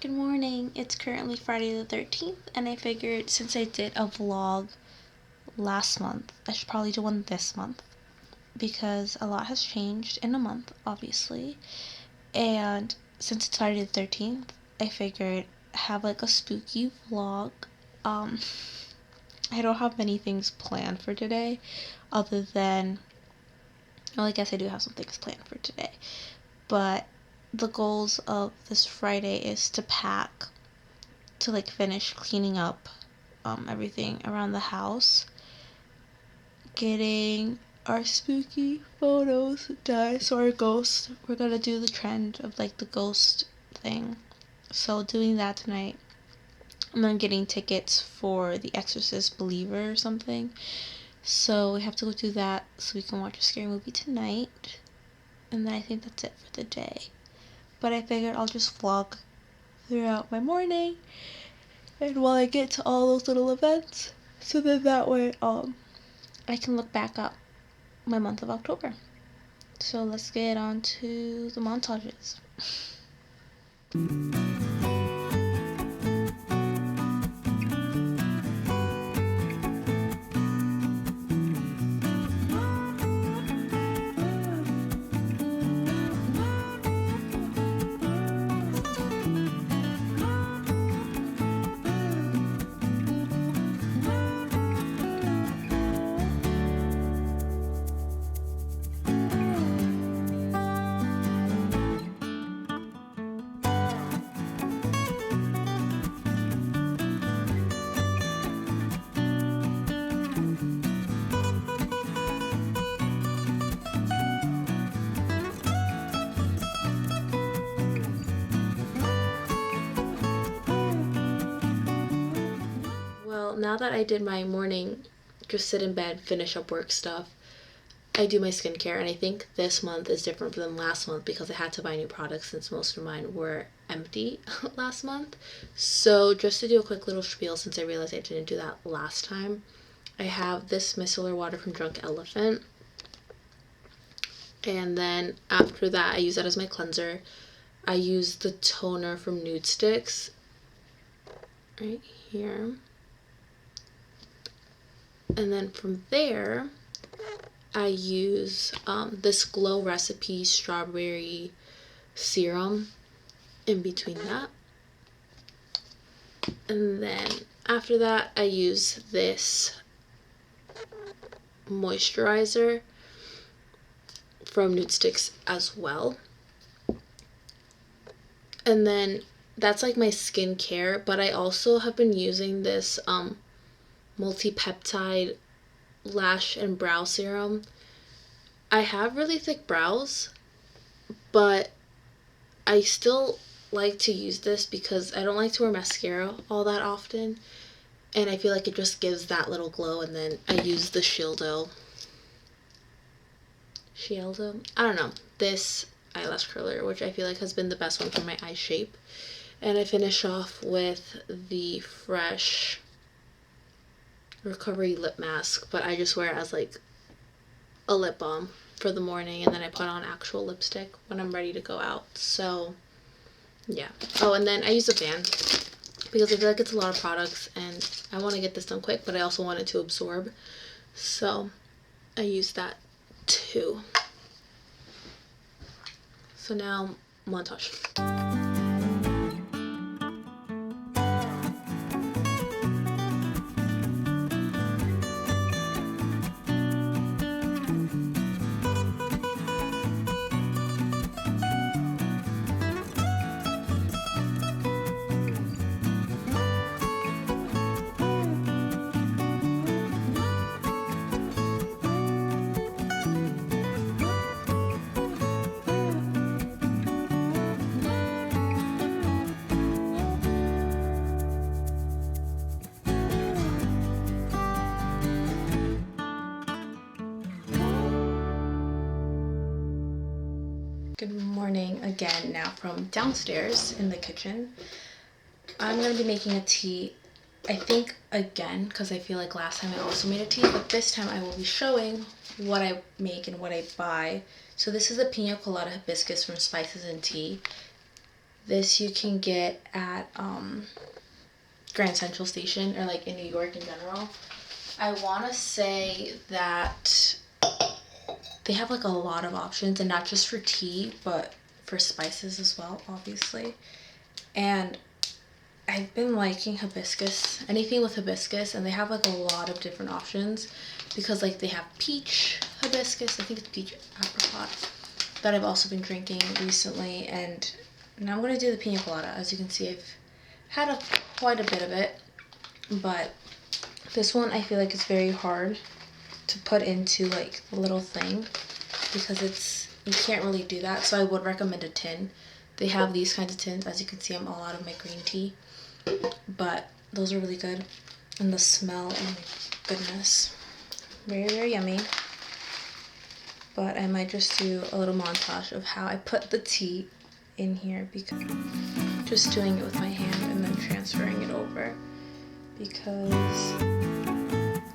Good morning. It's currently Friday the 13th, and I figured since I did a vlog last month, I should probably do one this month because a lot has changed in a month, obviously. And since it's Friday the 13th, I figured have like a spooky vlog. Um, I don't have many things planned for today other than, well, I guess I do have some things planned for today, but the goals of this Friday is to pack, to like finish cleaning up everything around the house, getting our spooky photos done. So our ghost, we're gonna do the trend of like the ghost thing. So doing that tonight. And then getting tickets for The Exorcist Believer or something. So we have to go do that so we can watch a scary movie tonight. And then I think that's it for the day. But I figured I'll just vlog throughout my morning and while I get to all those little events, so then that way I can look back up my month of October. So let's get on to the montages. Well, now that I did my morning, just sit in bed, finish up work stuff, I do my skincare, and I think this month is different than last month because I had to buy new products since most of mine were empty last month. So just to do a quick little spiel, since I realized I didn't do that last time, I have this micellar water from Drunk Elephant, and then after that I use that as my cleanser. I use the toner from Nude Sticks right here, and then from there I use this Glow Recipe strawberry serum in between that. And then after that I use this moisturizer from Nude Sticks as well. And then that's like my skincare, but I also have been using this multi-peptide lash and brow serum. I have really thick brows, but I still like to use this because I don't like to wear mascara all that often, and I feel like it just gives that little glow. And then I use the Shieldo, I don't know, this eyelash curler, which I feel like has been the best one for my eye shape. And I finish off with the Fresh Recovery Lip Mask, but I just wear it as like a lip balm for the morning, and then I put on actual lipstick when I'm ready to go out. So yeah. Oh, and then I use a fan because I feel like it's a lot of products and I want to get this done quick, but I also want it to absorb, so I use that too. So now montage. Good morning again, now from downstairs in the kitchen. I'm going to be making a tea, I think again, because I feel like last time I also made a tea, but this time I will be showing what I make and what I buy. So this is the Pina Colada Hibiscus from Spices and Tea. This you can get at Grand Central Station, or like in New York in general. I want to say that they have like a lot of options, and not just for tea, but for spices as well, obviously. And I've been liking hibiscus, anything with hibiscus, and they have like a lot of different options, because like they have peach hibiscus, I think it's peach apricot, that I've also been drinking recently. And now I'm going to do the pina colada. As you can see, I've had quite a bit of it, but this one I feel like it's very hard to put into like the little thing, because you can't really do that. So I would recommend a tin. They have these kinds of tins. As you can see, I'm all out of my green tea, but those are really good. And the smell, oh my goodness, very, very yummy. But I might just do a little montage of how I put the tea in here, because just doing it with my hand and then transferring it over, because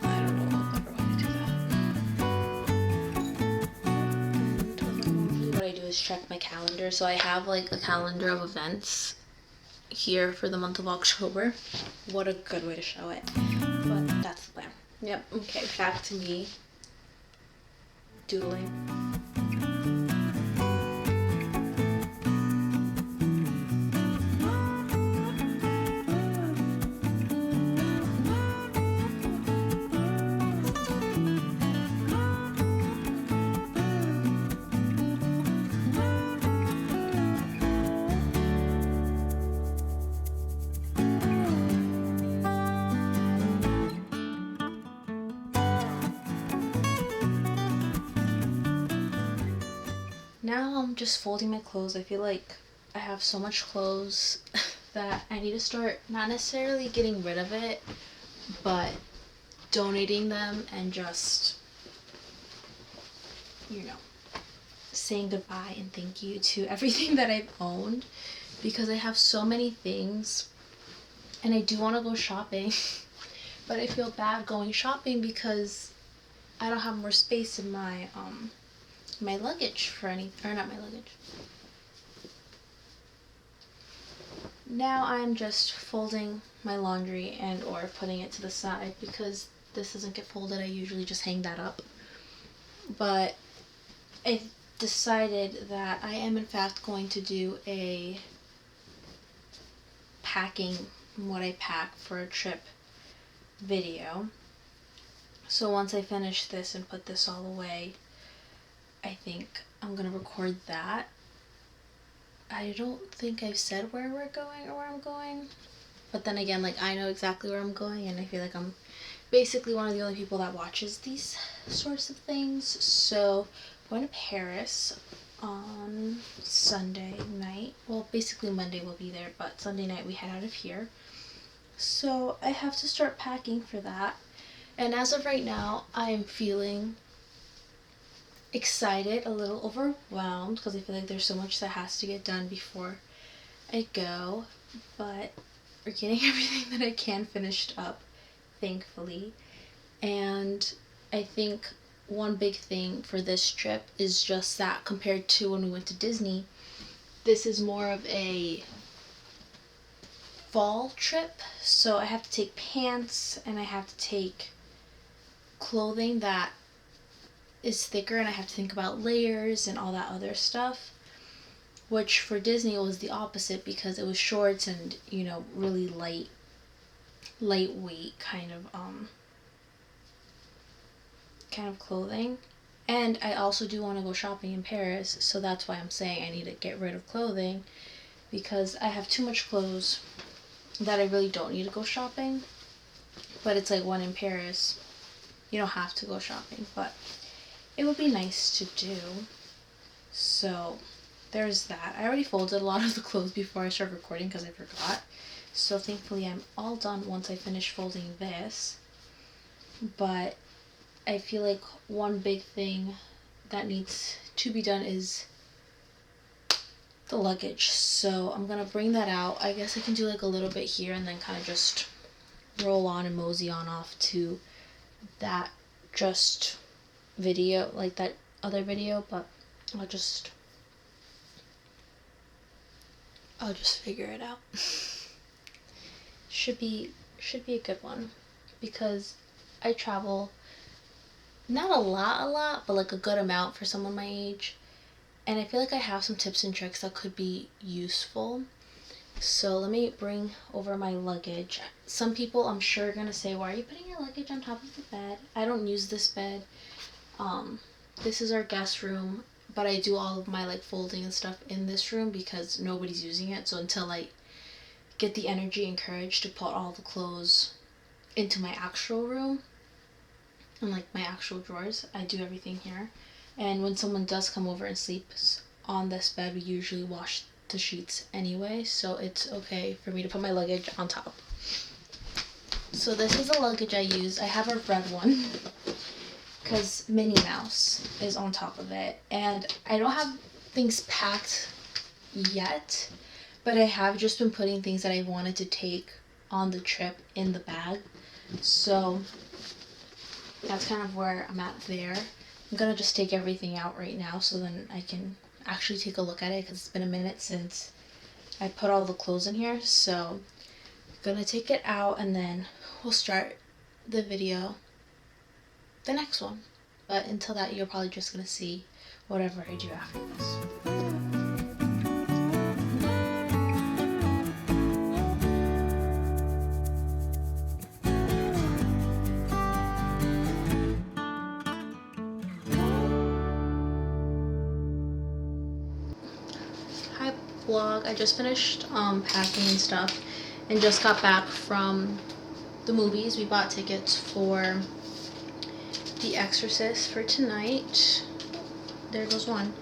I don't know a better way to do that. And what I do is check my calendar. So I have like a calendar of events here for the month of October. What a good way to show it. But that's the plan. Yep. Okay, back to me doodling. Now I'm just folding my clothes. I feel like I have so much clothes that I need to start not necessarily getting rid of it, but donating them, and just, saying goodbye and thank you to everything that I've owned, because I have so many things and I do want to go shopping, but I feel bad going shopping because I don't have more space in my my luggage for not my luggage. Now I'm just folding my laundry and or putting it to the side, because this doesn't get folded. I usually just hang that up. But I decided that I am in fact going to do a packing, what I pack for a trip video. So once I finish this and put this all away, I think I'm gonna record that. I don't think I've said where we're going or where I'm going, but then again, like, I know exactly where I'm going, and I feel like I'm basically one of the only people that watches these sorts of things. So I'm going to Paris on Sunday night. Well, basically Monday we'll be there, but Sunday night we head out of here. So I have to start packing for that. And as of right now, I am feeling excited, a little overwhelmed, because I feel like there's so much that has to get done before I go. But we're getting everything that I can finished up, thankfully. And I think one big thing for this trip is just that compared to when we went to Disney, this is more of a fall trip. So I have to take pants, and I have to take clothing that is thicker, and I have to think about layers and all that other stuff, which for Disney was the opposite, because it was shorts and, really lightweight kind of clothing. And I also do want to go shopping in Paris, so that's why I'm saying I need to get rid of clothing, because I have too much clothes that I really don't need to go shopping. But it's like, when in Paris, you don't have to go shopping, but it would be nice to do. So there's that. I already folded a lot of the clothes before I started recording because I forgot. So thankfully I'm all done once I finish folding this. But I feel like one big thing that needs to be done is the luggage. So I'm gonna bring that out. I guess I can do like a little bit here and then kind of just roll on and mosey on off to that just video, like that other video, but I'll just I'll just figure it out. Should be a good one, because I travel not a lot, but like a good amount for someone my age. And I feel like I have some tips and tricks that could be useful. So let me bring over my luggage. Some people I'm sure are gonna say, why are you putting your luggage on top of the bed? I don't use this bed. This is our guest room, but I do all of my like folding and stuff in this room because nobody's using it. So until I get the energy and courage to put all the clothes into my actual room and like my actual drawers, I do everything here. And when someone does come over and sleeps on this bed, we usually wash the sheets anyway, so it's okay for me to put my luggage on top. So this is the luggage I use. I have a red one because Minnie Mouse is on top of it, and I don't have things packed yet, but I have just been putting things that I wanted to take on the trip in the bag. So that's kind of where I'm at there. I'm gonna just take everything out right now so then I can actually take a look at it, because it's been a minute since I put all the clothes in here. So I'm gonna take it out and then we'll start the video, the next one. But until that, you're probably just gonna see whatever I do after this. Hi vlog, I just finished packing and stuff and just got back from the movies. We bought tickets for The Exorcist for tonight. There goes one.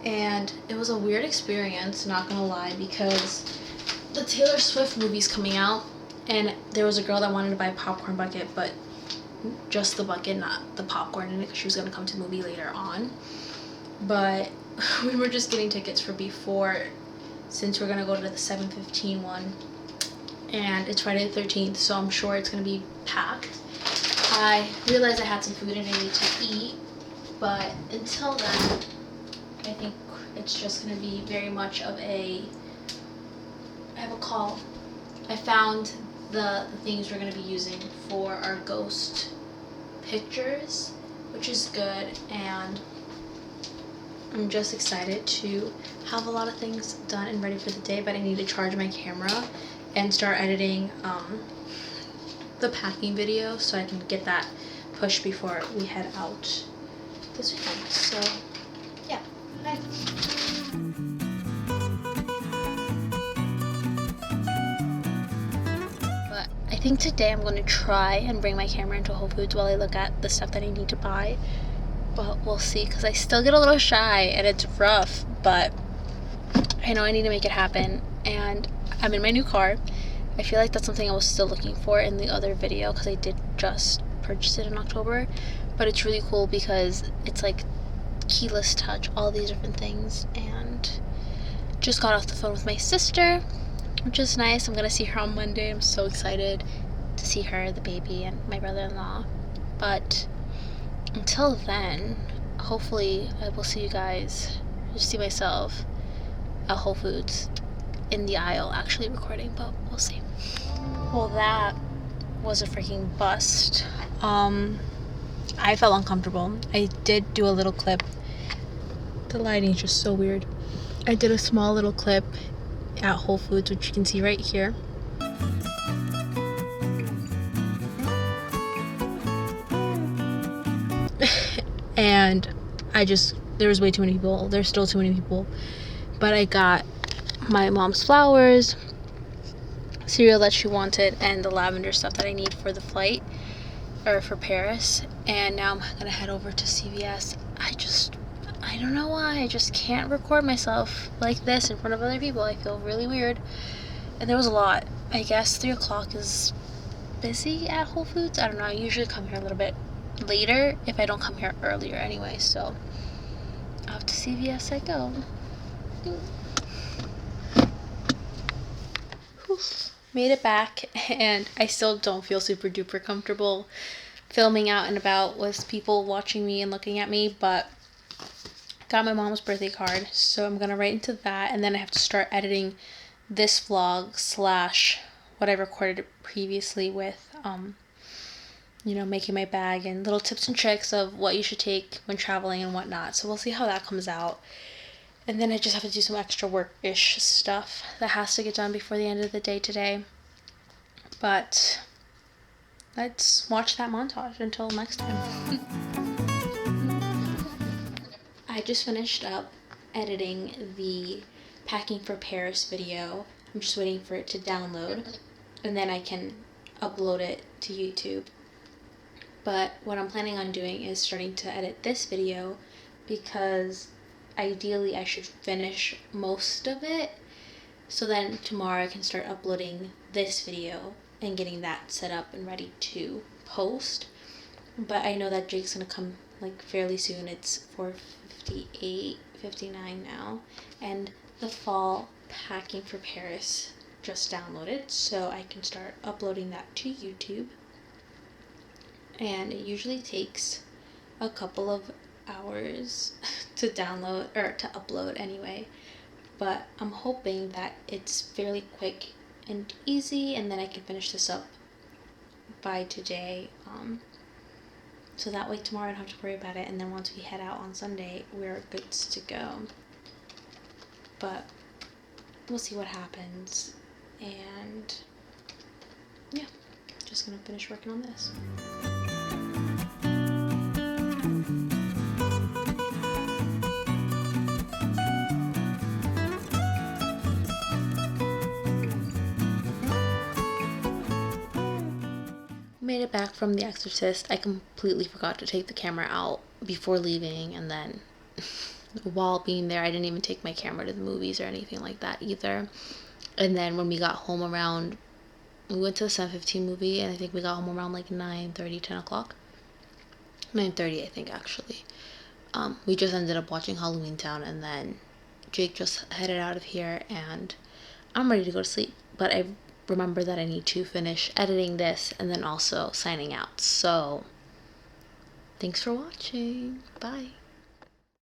And it was a weird experience, not gonna lie, because the Taylor Swift movie's coming out, and there was a girl that wanted to buy a popcorn bucket, but just the bucket, not the popcorn in it, because she was gonna come to the movie later on. But we were just getting tickets for before, since we're gonna go to the 7:15 one, and it's Friday the 13th, so I'm sure it's gonna be packed. I realized I had some food and I needed to eat, but until then, I think it's just gonna be very much of I have a call. I found the things we're gonna be using for our ghost pictures, which is good, and I'm just excited to have a lot of things done and ready for the day, but I need to charge my camera and start editing the packing video so I can get that pushed before we head out this weekend. So yeah, hi. But I think today I'm going to try and bring my camera into Whole Foods while I look at the stuff that I need to buy. But we'll see, because I still get a little shy and it's rough, but I know I need to make it happen. And I'm in my new car. I feel like that's something I was still looking for in the other video, because I did just purchase it in October. But it's really cool because it's like keyless touch, all these different things. And just got off the phone with my sister, which is nice. I'm gonna see her on Monday. I'm so excited to see her, the baby, and my brother-in-law. But until then, hopefully I will see you guys, just see myself at Whole Foods in the aisle actually recording, but we'll see. Well, that was a freaking bust. I felt uncomfortable. I did do a little clip. The lighting is just so weird. I did a small little clip at Whole Foods, which you can see right here. And there was way too many people. There's still too many people. But I got my mom's flowers, cereal that she wanted, and the lavender stuff that I need for the flight, or for Paris. And now I'm gonna head over to CVS. I don't know why, I just can't record myself like this in front of other people. I feel really weird. And there was a lot. I guess 3 o'clock is busy at Whole Foods. I don't know, I usually come here a little bit later if I don't come here earlier anyway. So off to CVS I go. Made it back, and I still don't feel super duper comfortable filming out and about with people watching me and looking at me, but got my mom's birthday card, so I'm gonna write into that, and then I have to start editing this vlog slash what I recorded previously with making my bag and little tips and tricks of what you should take when traveling and whatnot. So we'll see how that comes out. And then I just have to do some extra work-ish stuff that has to get done before the end of the day today. But let's watch that montage until next time. I just finished up editing the Packing for Paris video. I'm just waiting for it to download, and then I can upload it to YouTube. But what I'm planning on doing is starting to edit this video, because ideally I should finish most of it, so then tomorrow I can start uploading this video and getting that set up and ready to post. But I know that Jake's gonna come like fairly soon. It's 4:58, 59 now, and the fall Packing for Paris just downloaded, so I can start uploading that to YouTube. And it usually takes a couple of hours to download, or to upload anyway, but I'm hoping that it's fairly quick and easy, and then I can finish this up by today, so that way tomorrow I don't have to worry about it, and then once we head out on Sunday we're good to go. But we'll see what happens, and yeah, just gonna finish working on this. Made it back from The Exorcist. I completely forgot to take the camera out before leaving, and then while being there I didn't even take my camera to the movies or anything like that either. And then when we got home we went to the 7:15 movie, and I think we got home around like 9:30, 10 o'clock. 9:30 I think, actually. We just ended up watching Halloween Town, and then Jake just headed out of here, and I'm ready to go to sleep. But I remember that I need to finish editing this and then also signing out. So thanks for watching. Bye.